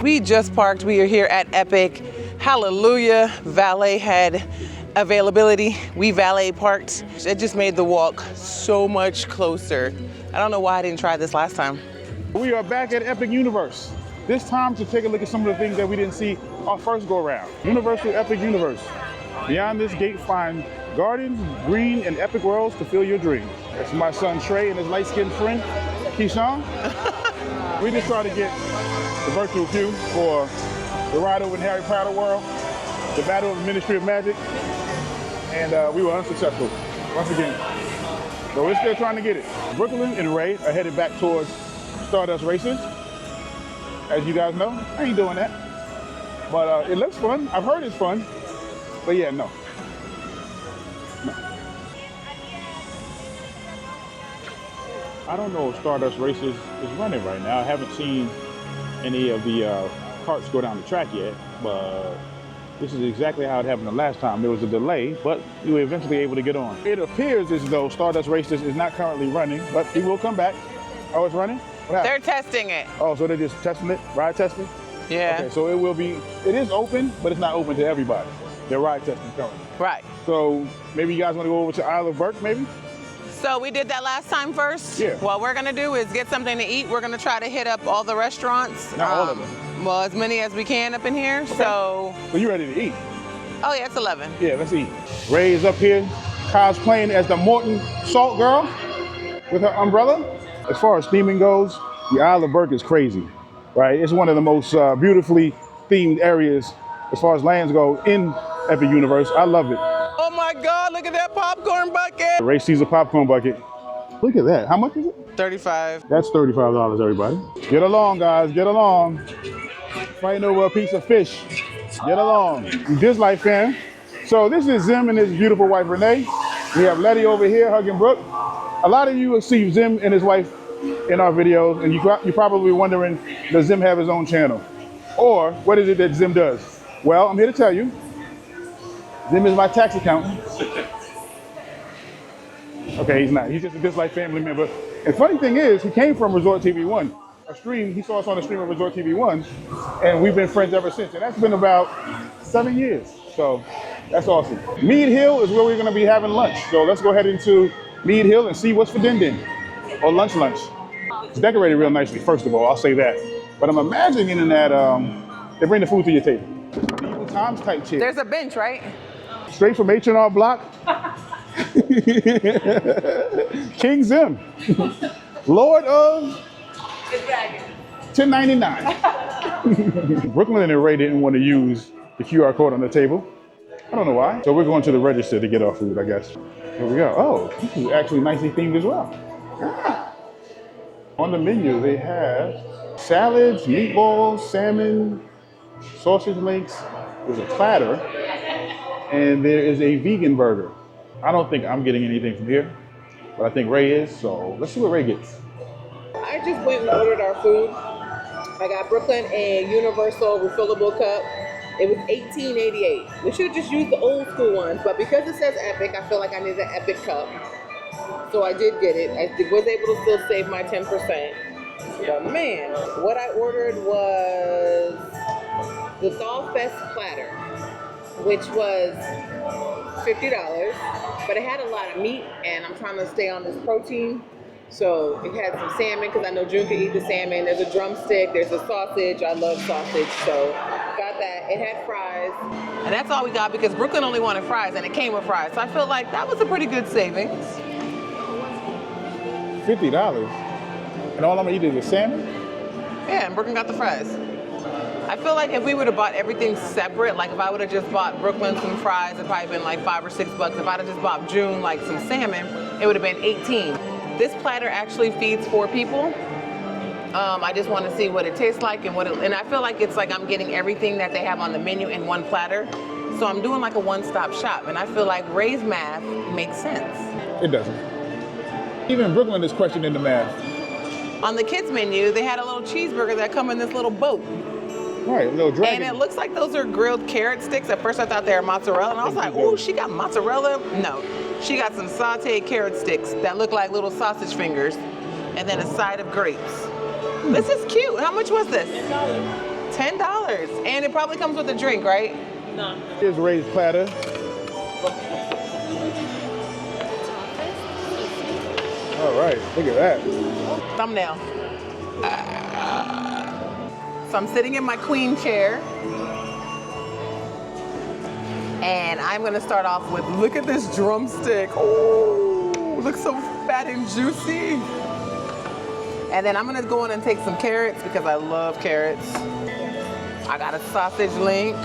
We just parked. We are here at Epic. Hallelujah. Valet had availability. We valet parked. It just made the walk so much closer. I don't know why I didn't try this last time. We are back at Epic Universe. This time to take a look at some of the things that we didn't see our first go around. Universal Epic Universe. Beyond this gate, find gardens, green, and epic worlds to fill your dreams. That's my son Trey and his light-skinned friend, Keyshawn. We just tried to get the virtual queue for the ride over in Harry Potter world, the Battle of the Ministry of Magic, and we were unsuccessful once again. So we're still trying to get it. Brooklyn and Ray are headed back towards Stardust Races. As you guys know, I ain't doing that. But it looks fun. I've heard it's fun. But yeah, no. I don't know if Stardust Races is running right now. I haven't seen any of the carts go down the track yet, but this is exactly how it happened the last time. There was a delay, but we were eventually able to get on. It appears as though Stardust Races is not currently running, but it will come back. Oh, it's running? They're testing it. Oh, so they're just testing it, ride testing? Yeah. Okay, so it is open, but it's not open to everybody. They're ride testing currently. Right. So maybe you guys want to go over to Isle of Burke, maybe? So we did that last time first. Yeah. What we're gonna do is get something to eat. We're gonna try to hit up all the restaurants. Not all of them. Well, as many as we can up in here, okay. So you ready to eat? Oh yeah, it's 11. Yeah, let's eat. Ray is up here cosplaying as the Morton Salt Girl with her umbrella. As far as theming goes, the Isle of Burke is crazy, right? It's one of the most beautifully themed areas as far as lands go in Epic Universe. I love it. Oh my God, look at that popcorn bucket. Ray sees a popcorn bucket. Look at that. How much is it? 35. That's $35, everybody. Get along, guys. Get along. Fighting over a piece of fish. Get along. DisLyfe Fam. So this is Zim and his beautiful wife, Renee. We have Letty over here hugging Brooke. A lot of you will see Zim and his wife in our videos, and you're probably wondering, does Zim have his own channel? Or what is it that Zim does? Well, I'm here to tell you. Zim is my tax accountant. Okay, he's not. He's just a DisLyfe family member. And funny thing is, he came from Resort TV 1. He saw us on the stream of Resort TV 1, and we've been friends ever since. And that's been about 7 years. So that's awesome. Mead Hill is where we're gonna be having lunch. So let's go ahead into Mead Hill and see what's for din-din, or lunch. It's decorated real nicely, first of all, I'll say that. But I'm imagining that they bring the food to your table. Medieval times type chair. There's a bench, right? Straight from H&R Block. King Zim. Lord of the Dragon. 1099. Brooklyn and Ray didn't want to use the QR code on the table. I don't know why. So we're going to the register to get our food, I guess. Here we go. Oh, this is actually nicely themed as well. Ah. On the menu, they have salads, meatballs, salmon, sausage links. There's a platter, and there is a vegan burger. I don't think I'm getting anything from here, but I think Ray is, so let's see what Ray gets. I just went and ordered our food. I got Brooklyn a universal refillable cup. It was $18.88. We should have just used the old school ones, but because it says Epic, I feel like I need an Epic cup. So I did get it. I was able to still save my 10%. But man, what I ordered was the Thaw Fest platter, which was $50, but it had a lot of meat, and I'm trying to stay on this protein. So it had some salmon, because I know June can eat the salmon. There's a drumstick, there's a sausage. I love sausage, so got that. It had fries. And that's all we got, because Brooklyn only wanted fries, and it came with fries. So I feel like that was a pretty good savings. $50? And all I'm gonna eat is the salmon? Yeah, and Brooklyn got the fries. I feel like if we would have bought everything separate, like if I would have just bought Brooklyn some fries, it'd probably been like $5 or $6. If I'd have just bought June like some salmon, it would have been $18. This platter actually feeds 4 people. I just want to see what it tastes like and and I feel like it's like I'm getting everything that they have on the menu in one platter. So I'm doing like a one-stop shop, and I feel like Ray's math makes sense. It doesn't. Even Brooklyn is questioning the math. On the kids menu, they had a little cheeseburger that come in this little boat. Right, a little dragon. And it looks like those are grilled carrot sticks. At first I thought they were mozzarella, and I was like, ooh, she got mozzarella? No, she got some sauteed carrot sticks that look like little sausage fingers, and then a side of grapes. This is cute. How much was this? $10. And it probably comes with a drink, right? No. Here's raised platter. All right, look at that. Thumbnail. So I'm sitting in my queen chair. And I'm gonna start off with, look at this drumstick. Oh, looks so fat and juicy. And then I'm gonna go in and take some carrots because I love carrots. I got a sausage link.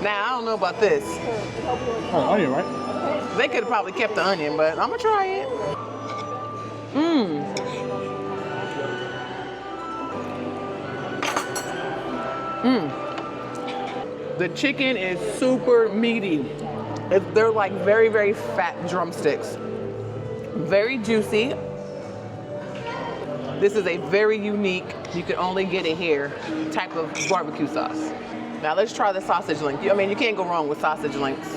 Now, I don't know about this. Oh, onion, right? They could have probably kept the onion, but I'm gonna try it. The chicken is super meaty. They're like very, very fat drumsticks. Very juicy. This is a very unique, you can only get it here, type of barbecue sauce. Now let's try the sausage link. I mean, you can't go wrong with sausage links.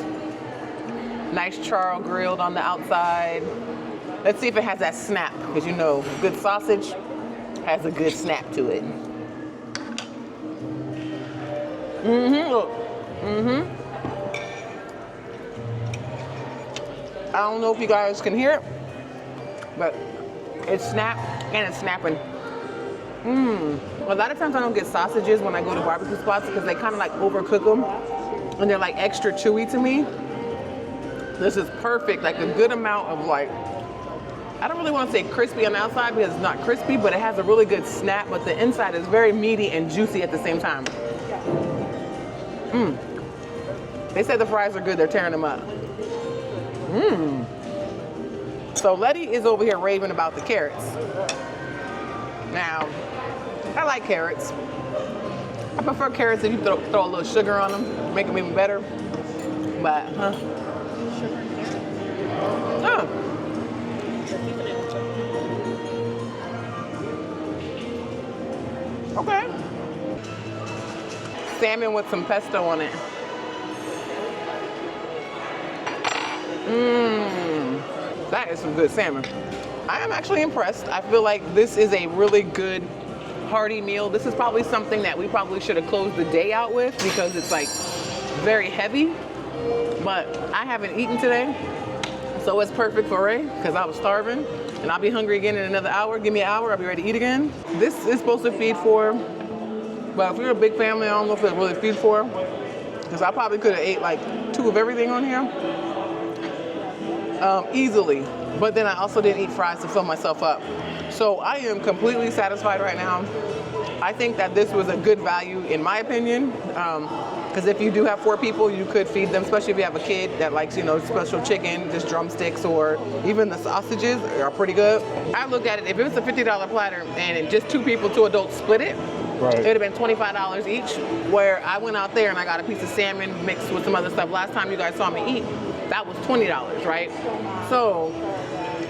Nice char grilled on the outside. Let's see if it has that snap, because you know, good sausage has a good snap to it. Look. I don't know if you guys can hear it, but it's snapped and it's snapping. A lot of times I don't get sausages when I go to barbecue spots because they kind of like overcook them and they're like extra chewy to me. This is perfect, like a good amount of like, I don't really want to say crispy on the outside because it's not crispy, but it has a really good snap, but the inside is very meaty and juicy at the same time. They said the fries are good, they're tearing them up. So Letty is over here raving about the carrots. Now, I like carrots. I prefer carrots if you throw a little sugar on them, make them even better. But, okay. Salmon with some pesto on it. That is some good salmon. I am actually impressed. I feel like this is a really good hearty meal. This is probably something that we probably should have closed the day out with because it's like very heavy, but I haven't eaten today. So it's perfect for Ray because I was starving and I'll be hungry again in another hour. Give me an hour, I'll be ready to eat again. This is supposed to feed for, but if you're a big family, I don't know if it really feed for, because I probably could have ate like 2 of everything on here. Easily, but then I also didn't eat fries to fill myself up. So I am completely satisfied right now. I think that this was a good value in my opinion, because if you do have 4 people, you could feed them, especially if you have a kid that likes, you know, special chicken, just drumsticks, or even the sausages are pretty good. I look at it, if it was a $50 platter and just 2 people, 2 adults split it, Right. it would have been $25 each, where I went out there and I got a piece of salmon mixed with some other stuff. Last time you guys saw me eat, that was $20, right? So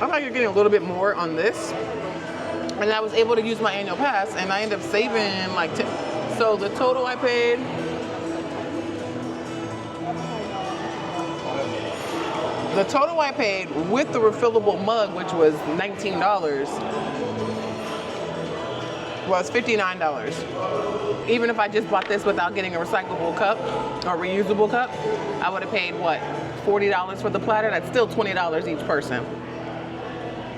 I thought you're getting a little bit more on this. And I was able to use my annual pass and I ended up saving like so the total I paid, with the refillable mug, which was $19, was $59. Even if I just bought this without getting a recyclable cup or reusable cup, I would have paid what, $40 for the platter? That's still $20 each person.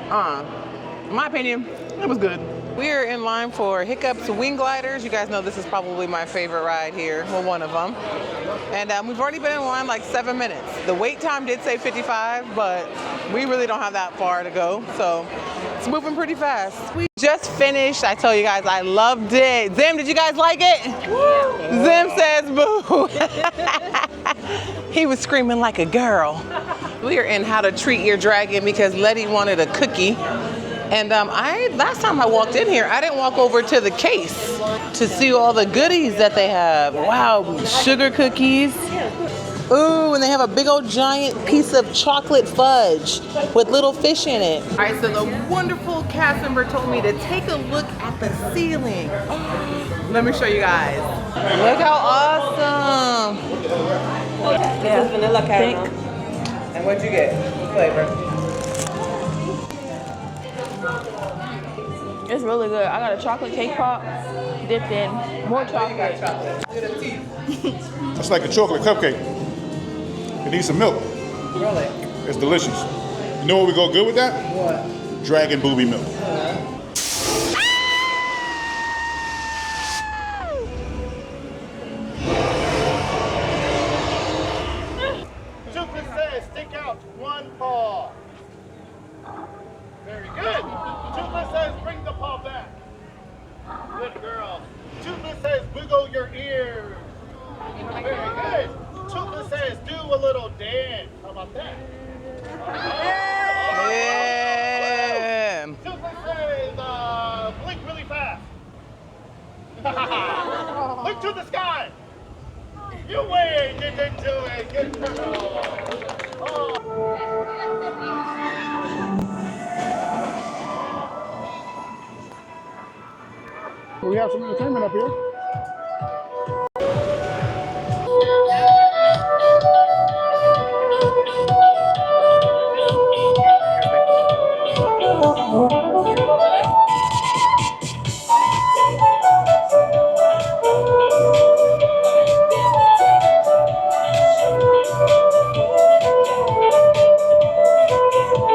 In my opinion, it was good. We are in line for Hiccup's Wing Gliders. You guys know this is probably my favorite ride here, well, one of them. And we've already been in line like 7 minutes. The wait time did say 55, but we really don't have that far to go, so it's moving pretty fast. We just finished. I told you guys I loved it. Zim, did you guys like it? Yeah. Zim says boo. He was screaming like a girl. We are in How to Treat Your Dragon because Letty wanted a cookie. And last time I walked in here, I didn't walk over to the case to see all the goodies that they have. Wow, sugar cookies. Ooh, and they have a big old giant piece of chocolate fudge with little fish in it. All right, so the wonderful cast member told me to take a look at the ceiling. Let me show you guys. Look how awesome. This is vanilla caramel. And what'd you get? What flavor? It's really good. I got a chocolate cake pop. dipped in more chocolate. Look at the teeth. It's like a chocolate cupcake. It needs some milk. Really? It's delicious. You know what would go good with that? What? Dragon booby milk. Chupa says, stick out one paw. Very good. Chupa says, bring the paw back. Good girl. Chupa says, wiggle your ears. Very good. Chupa says, do a little dance. How about that? Yeah. Chupa says, blink really fast. Look to the sky. You win. You did do it. Good girl. We have some entertainment up here.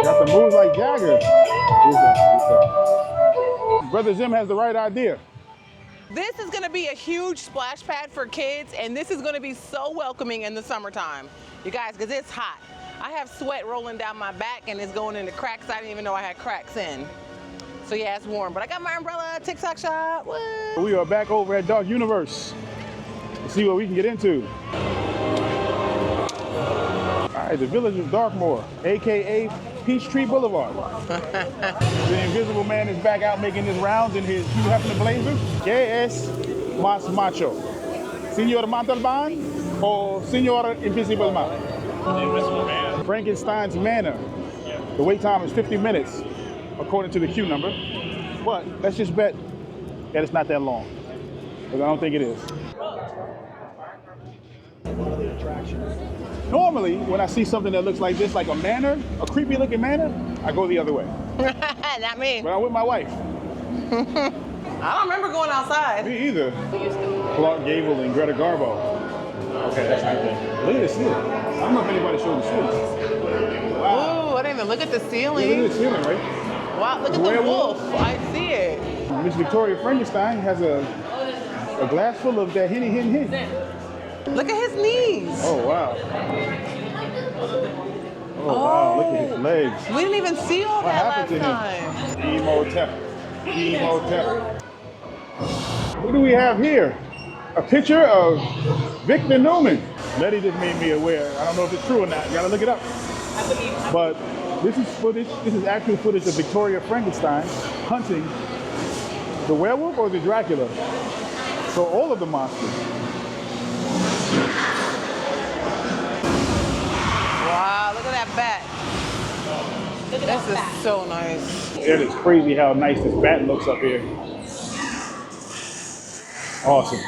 Got the moves like Jagger. Brother Zim has the right idea. This is gonna be a huge splash pad for kids, and this is gonna be so welcoming in the summertime. You guys, because it's hot. I have sweat rolling down my back and it's going into cracks. I didn't even know I had cracks in. So yeah, it's warm, but I got my umbrella, TikTok shop. Woo. We are back over at Dark Universe to see what we can get into. All right, the Village of Darkmoor, AKA Peachtree Boulevard. The Invisible Man is back out making his rounds in his Hugh Hefner blazer. ¿Qué es más macho? Señor Montalban or Señor Invisible Man? The Invisible Man. Frankenstein's Manor. Yeah. The wait time is 50 minutes, according to the queue number. But let's just bet that it's not that long, because I don't think it is. Normally, when I see something that looks like this, like a manor, a creepy looking manor, I go the other way. Not me. But I'm with my wife. I don't remember going outside. Me either. Clark Gable and Greta Garbo. Okay, that's not good. Look at the ceiling. I don't know if anybody showed the ceiling. Wow. Ooh, I didn't even look at the Yeah, ceiling. look at the ceiling, right? Wow, look at the Werewolf. wolf. I see it. Miss Victoria Frankenstein has a glass full of that henny. Look at his knees. Oh, wow. Oh, wow, look at his legs. We didn't even see all What that happened last to time. him? Emotep. What do we have here? A picture of Victor Newman. Letty just made me aware. I don't know if it's true or not. You gotta look it up. But this is footage. This is actual footage of Victoria Frankenstein hunting the werewolf or the Dracula. So all of the monsters. Wow, look at that bat. This is so nice. It is crazy how nice this bat looks up here. Awesome.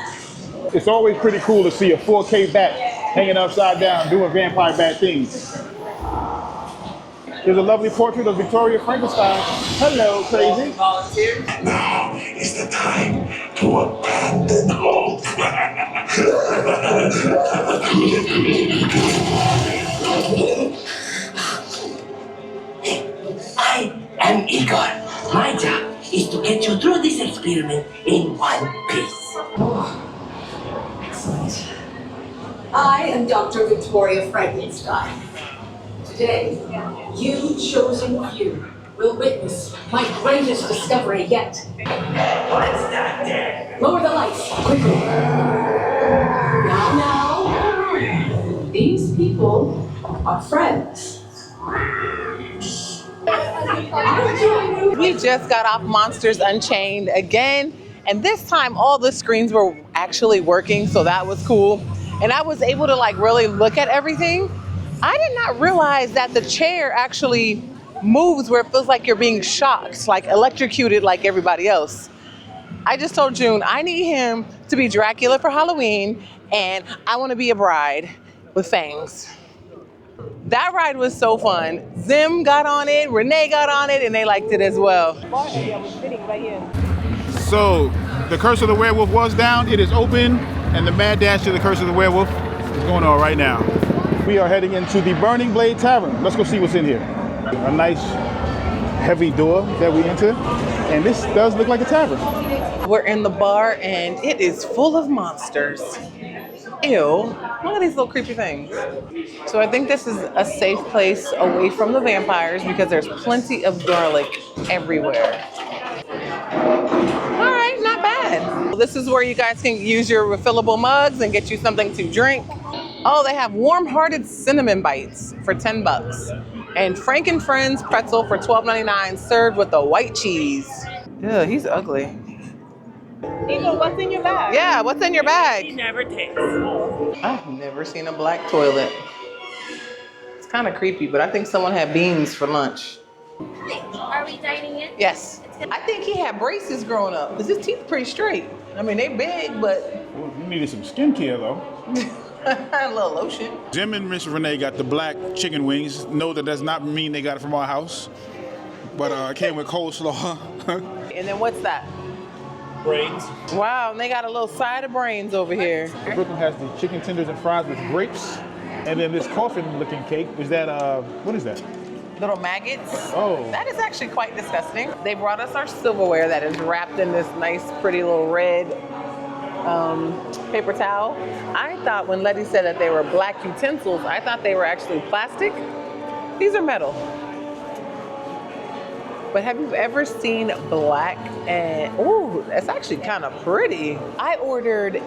It's always pretty cool to see a 4K bat hanging upside down doing vampire bat things. Here's a lovely portrait of Victoria Frankenstein. Hello, crazy. Now is the time to abandon hope. I am Igor. My job is to get you through this experiment in one piece. Excellent. I am Dr. Victoria Frankenstein. Today, you chosen few will witness my greatest discovery yet. What's that there? Lower the lights, quickly. Now, these people are friends. We just got off Monsters Unchained again, and this time all the screens were actually working, so that was cool. And I was able to like really look at everything. I did not realize that the chair actually moves where it feels like you're being shocked, like electrocuted like everybody else. I just told June I need him to be Dracula for Halloween, and I want to be a bride with fangs. That ride was so fun. Zim got on it, Renee got on it, and they liked it as well. So The Curse of the Werewolf was down. It is open, and the mad dash to the Curse of the Werewolf is going on right now. We are heading into the Burning Blade Tavern. Let's go see what's in here. A nice heavy door that we enter, and this does look like a tavern. We're in the bar and it is full of monsters. Ew, look at these little creepy things. So I think this is a safe place away from the vampires because there's plenty of garlic everywhere. All right, not bad. This is where you guys can use your refillable mugs and get you something to drink. Oh, they have warm-hearted cinnamon bites for 10 bucks. And Frank and Friends pretzel for $12.99 served with the white cheese. Yeah, he's ugly. Eagle, what's in your bag? Yeah, what's in your bag? He never takes. I've never seen a black toilet. It's kind of creepy, but I think someone had beans for lunch. Are we dining in? Yes. I think he had braces growing up because his teeth are pretty straight. I mean, they big, but Well, you needed some skincare though. a little lotion. Jim and Miss Renee got the black chicken wings. No, that does not mean they got it from our house, but it came with coleslaw. And then what's that? Brains. Wow, and they got a little side of brains over here. Brooklyn has the chicken tenders and fries with grapes, and then this coffin-looking cake. Is that what is that? Little maggots. Oh. That is actually quite disgusting. They brought us our silverware that is wrapped in this nice, pretty little red paper towel. I thought when Letty said that they were black utensils, I thought they were actually plastic. These are metal. But have you ever seen black and, ooh, that's actually kind of pretty. I ordered,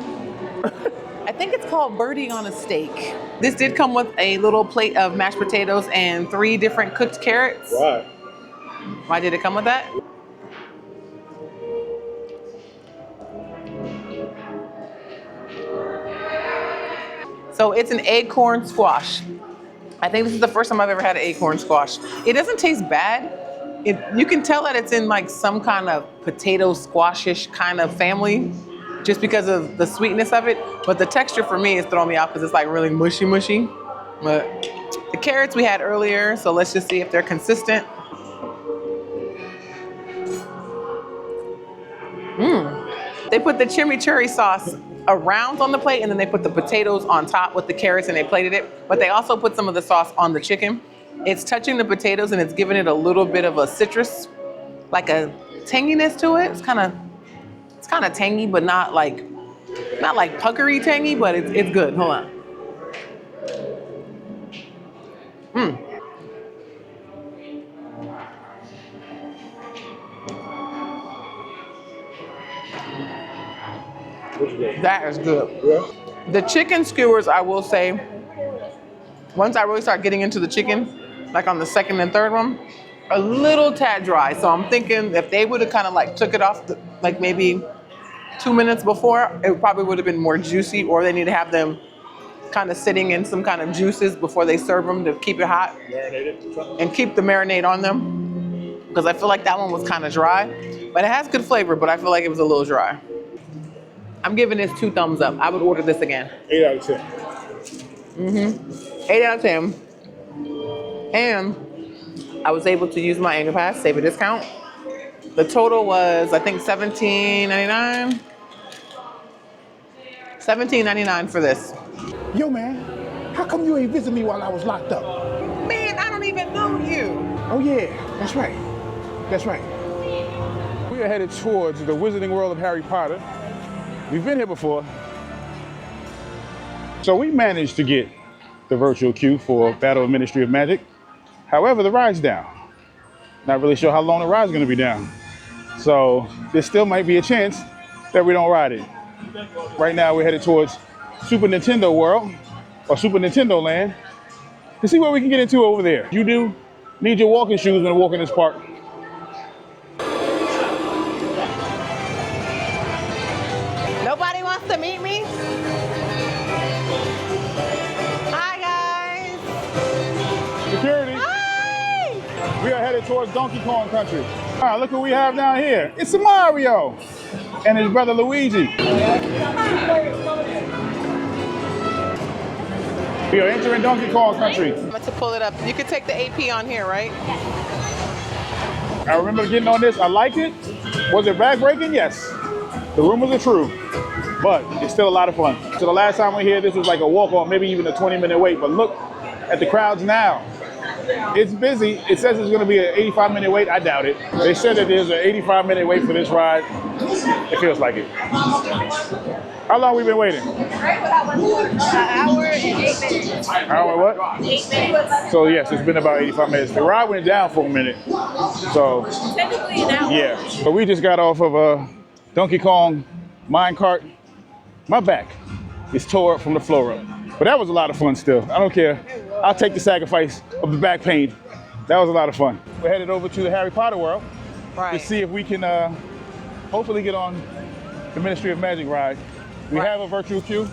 I think it's called birdie on a steak. This did come with a little plate of mashed potatoes and 3 different cooked carrots. Why? Why did it come with that? So it's an acorn squash. I think this is the first time I've ever had an acorn squash. It doesn't taste bad. You can tell that it's in like some kind of potato squashish kind of family just because of the sweetness of it. But the texture for me is throwing me off because it's like really mushy. But the carrots we had earlier, so let's just see if they're consistent. They put the chimichurri sauce around on the plate and then they put the potatoes on top with the carrots and they plated it. But they also put some of the sauce on the chicken. It's touching the potatoes and it's giving it a little bit of a citrus, like a tanginess to it. It's kind of tangy, but not like puckery tangy, but it's good. Hold on. That is good. Yeah. The chicken skewers, I will say, once I really start getting into the chicken, like on the second and third one, a little tad dry. So I'm thinking if they would have kind of like took it off like maybe 2 minutes before, it probably would have been more juicy, or they need to have them kind of sitting in some kind of juices before they serve them to keep it hot and keep the marinade on them. Because I feel like that one was kind of dry, but it has good flavor, but I feel like it was a little dry. I'm giving this 2 thumbs up. I would order this again. 8 out of 10. 8 out of 10. And I was able to use my annual pass, save a discount. The total was, I think, $17.99. $17.99 for this. Yo, man, how come you ain't visit me while I was locked up? Man, I don't even know you. Oh yeah, that's right. That's right. We are headed towards the Wizarding World of Harry Potter. We've been here before. So we managed to get the virtual queue for Battle of Ministry of Magic. However, the ride's down. Not really sure how long the ride's gonna be down. So there still might be a chance that we don't ride it. Right now we're headed towards Super Nintendo World, or Super Nintendo Land, to see what we can get into over there. You do need your walking shoes when you walk in this park. Nobody wants to meet me? Hi, guys. Security. Hi! We are headed towards Donkey Kong Country. All right, look what we have down here. It's Mario and his brother Luigi. We are entering Donkey Kong Country. I'm about to pull it up. You can take the AP on here, right? I remember getting on this. I liked it. Was it back breaking? Yes. The rumors are true, but it's still a lot of fun. So the last time we were here, this was like a walk-on, maybe even a 20-minute wait. But look at the crowds now. It's busy. It says it's going to be an 85-minute wait. I doubt it. They said that there's an 85-minute wait for this ride. It feels like it. How long we been waiting? An hour and 8 minutes. Hour what? 8 minutes. So yes, it's been about 85 minutes. The ride went down for a minute. So Technically an hour. yeah, but we just got off of a Donkey Kong minecart. My back is tore up from the floor up. But that was a lot of fun still. I don't care. I'll take the sacrifice of the back pain. That was a lot of fun. We're headed over to the Harry Potter world to see if we can hopefully get on the Ministry of Magic ride. We have a virtual queue.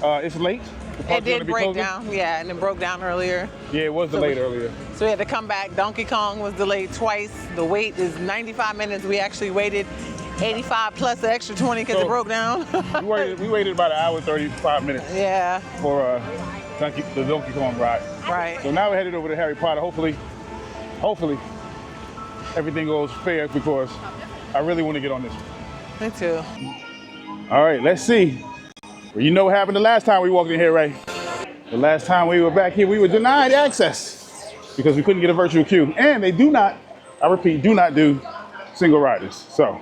It's late. It did break down, yeah, and it broke down earlier. Yeah, it was delayed earlier. So we had to come back. Donkey Kong was delayed twice. The wait is 95 minutes. We actually waited 85 plus the extra 20 because it broke down. we waited about an hour, 35 minutes. Yeah. For the Donkey Kong ride. Right. So now we're headed over to Harry Potter. Hopefully, everything goes fair because I really want to get on this. Me too. All right, let's see. Well, you know what happened the last time we walked in here, right? The last time we were back here, we were denied access because we couldn't get a virtual queue. And they do not, I repeat, do not do single riders. So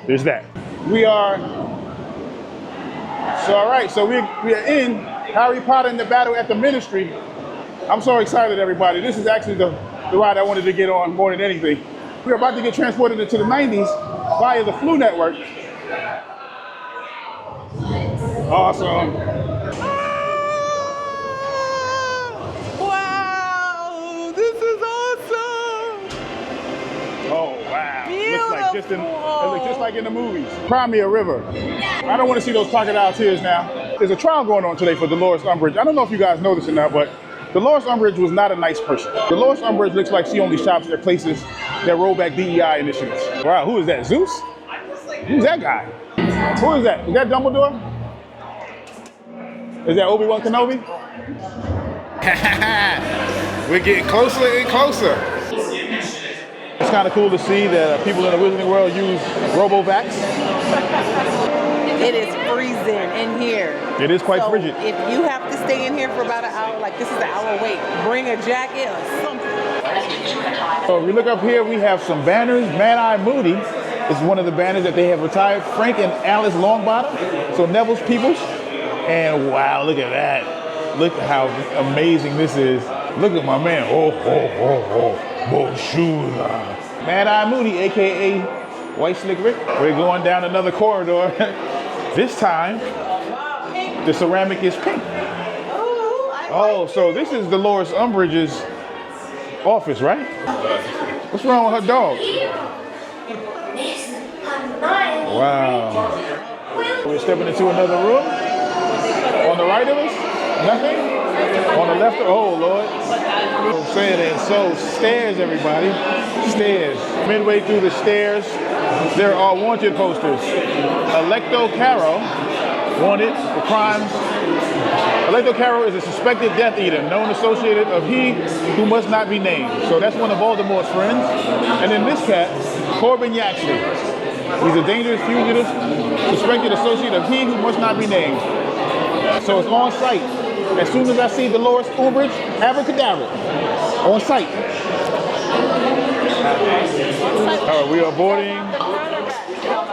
there's that. All right, so we are in Harry Potter and the Battle at the Ministry. I'm so excited, everybody. This is actually the ride I wanted to get on more than anything. We're about to get transported into the 90s via the Flu Network. Awesome. Wow, this is awesome. Oh, wow. It looks just like in the movies. Crimea River. I don't want to see those crocodile tears now. There's a trial going on today for Dolores Umbridge. I don't know if you guys know this or not, but Dolores Umbridge was not a nice person. Dolores Umbridge looks like she only shops at places that roll back DEI initiatives. Wow, who is that, Zeus? Who's that guy? Who is that? Is that Dumbledore? Is that Obi-Wan Kenobi? We're getting closer and closer. It's kind of cool to see that people in the Wizarding World use RoboVax. It is freezing in here. It is quite frigid. If you have to stay in here for about an hour, like this is an hour wait, bring a jacket or something. So if we look up here, we have some banners. Mad-Eye Moody is one of the banners that they have retired. Frank and Alice Longbottom, so Neville's Peoples. And wow, look at that. Look how amazing this is. Look at my man. Bonjour. Mad-Eye Moody, AKA White Slick Rick. We're going down another corridor. This time, the ceramic is pink. Oh, so this is Dolores Umbridge's office, right? What's wrong with her dog? Wow. We're stepping into another room. On the right of us, nothing. On the left, oh Lord. I'm saying it. So stairs, everybody. Stairs. Midway through the stairs, there are wanted posters. Electo Caro, wanted for crimes. Electo Caro is a suspected Death Eater, known associated of he who must not be named. So that's one of Voldemort's friends. And then this cat, Corbin Yaxley. He's a dangerous fugitive, suspected associate of he who must not be named. So it's on site. As soon as I see Dolores Umbridge, abracadabra, on site. All right, we are boarding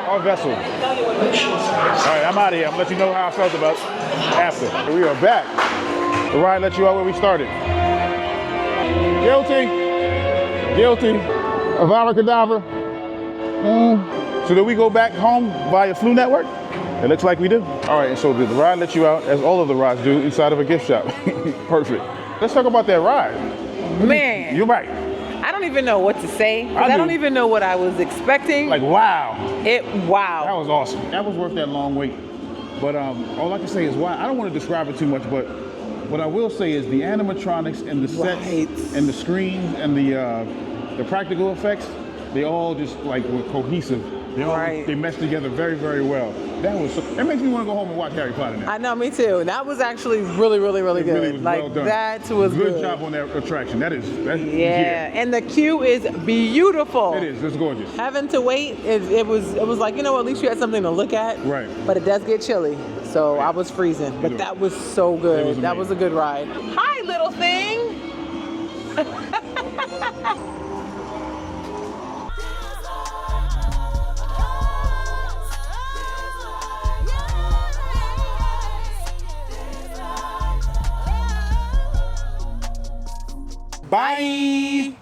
our vessel. All right, I'm out of here. I'm gonna let you know how I felt about after. We are back. The ride let you out where we started. Guilty of abracadabra. So do we go back home via Flu Network? It looks like we do. All right, so the ride lets you out, as all of the rides do, inside of a gift shop. Perfect. Let's talk about that ride. Man. You're right. I don't even know what to say. I don't even know what I was expecting. Like, wow. Wow. That was awesome. That was worth that long wait. But all I can say is, wow. I don't want to describe it too much, but what I will say is the animatronics and the sets and the screens and the practical effects, they all just like were cohesive. They meshed together very, very well. That was so, it makes me want to go home and watch Harry Potter now. I know, me too. That was actually really, really, really It good. really was like well done. that was good. Good job on that attraction. That's Yeah, and the queue is beautiful. It is. It's gorgeous. Having to wait, it was like, you know, at least you had something to look at. Right. But it does get chilly, so I was freezing. But that was so good. was That was a good ride. Hi, little thing. Bye.